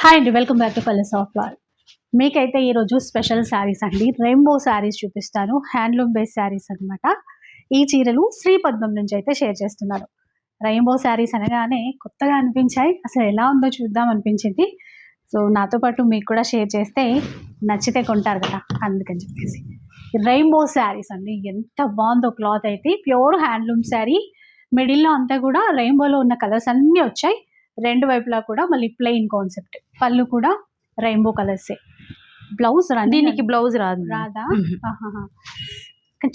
Hi అండి, welcome back to colours of wall. మీకైతే ఈరోజు స్పెషల్ శారీస్ అండి, రెయిన్బో శారీస్ చూపిస్తాను. హ్యాండ్లూమ్ బేస్ శారీస్ అనమాట. ఈ చీరలు శ్రీపద్మం నుంచి అయితే షేర్ చేస్తున్నారు. రెయిన్బో శారీస్ అనగానే కొత్తగా అనిపించాయి, అసలు ఎలా ఉందో చూద్దాం అనిపించింది. సో నాతో పాటు మీకు కూడా షేర్ చేస్తే నచ్చితే కొంటారు కదా, అందుకని చెప్పేసి రెయిన్బో శారీస్ అండి. ఎంత బాగుందో క్లాత్ అయితే, ప్యూర్ హ్యాండ్లూమ్ శారీ. మిడిల్లో అంతా కూడా రెయిన్బోలో ఉన్న కలర్స్ అన్నీ వచ్చాయి. రెండు వైపులా కూడా మళ్ళీ ప్లెయిన్ కాన్సెప్ట్. పళ్ళు కూడా రెయిన్బో కలర్సే. బ్లౌజ్ దీనికి బ్లౌజ్ రాదా?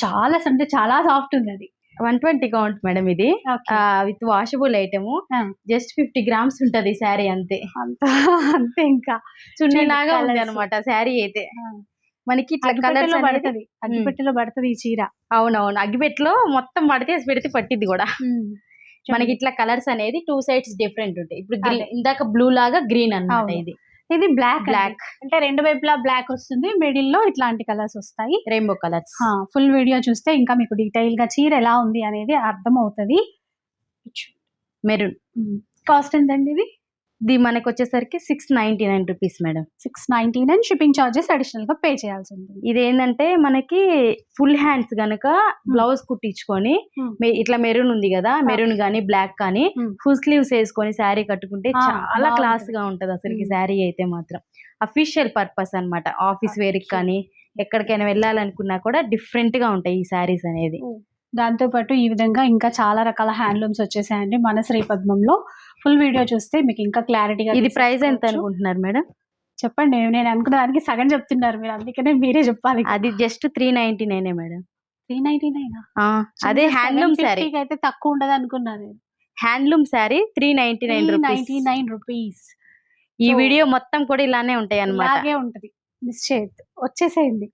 చాలా అంటే చాలా సాఫ్ట్ ఉంది అది. 120 కౌంట్ మేడం. ఇది with washable item. Just 50 grams ఉంటది శారీ, అంతే అంతే. ఇంకా చున్నీ లాగా ఉంది అనమాట శారీ అయితే. మనకి ఇట్లా కలర్స్ పడుతుంది, అగ్గిపెట్టెలో పడుతుంది ఈ చీర. అవునవును, అగ్గిపెట్టెలో మొత్తం పెడితే పట్టిద్ది కూడా. మనకి ఇట్లా కలర్స్ అనేది 2 sides డిఫరెంట్ ఉంటాయి. ఇప్పుడు గ్రీన్, ఇందాక బ్లూ లాగా గ్రీన్ అన్నమాట. ఇది బ్లాక్ అంటే రెండు వైపులా బ్లాక్ వస్తుంది, మిడిల్ లో ఇట్లాంటి కలర్స్ వస్తాయి, రెయిన్బో కలర్స్. ఫుల్ వీడియో చూస్తే ఇంకా మీకు డీటెయిల్ గా చీర ఎలా ఉంది అనేది అర్థం అవుతుంది. మెరూన్ కాస్ట్ ఎంతండి ఇది? ఇది మనకు వచ్చేసరికి 699 rupees madam. 699. Shipping charges additional గా పే చేయాల్సి ఉంటుంది. ఇది ఏంటంటే మనకి ఫుల్ హ్యాండ్స్ గనక బ్లౌజ్ కుట్టించుకొని ఇట్లా మెరూన్ ఉంది కదా, మెరూన్ గానీ బ్లాక్ కానీ ఫుల్ స్లీవ్స్ వేసుకొని శారీ కట్టుకుంటే చాలా క్లాస్ గా ఉంటది అసలు. శారీ అయితే మాత్రం అఫీషియల్ పర్పస్ అన్నమాట. ఆఫీస్ వేర్ కానీ ఎక్కడికైనా వెళ్ళాలనుకున్నా కూడా డిఫరెంట్ గా ఉంటాయి ఈ శారీస్ అనేది. దాంతో పాటు ఈ విధంగా ఇంకా చాలా రకాల హ్యాండ్లూమ్స్ వచ్చేసాయండి మన శ్రీపద్మంలో. ఫుల్ వీడియో చూస్తే మీకు ఇంకా క్లారిటీగా. ఇది ప్రైస్ ఎంత అనుకుంటున్నారు మేడం? చెప్పండి. నేను అనుకున్న దానికి సగం చెప్తున్నారు మీరు, అందుకనే మీరే చెప్పాలి. అది జస్ట్ 399 మేడం. 399? అదే హ్యాండ్లూమ్ శారీ అయితే తక్కువ ఉండదు అనుకున్నాను. Handloom sari 399 rupees. ఈ వీడియో మొత్తం కూడా ఇలానే ఉంటాయి అన్నమాట. అలాగే ఉంటది, మిస్ చేయొద్దు. వచ్చేసేయండి.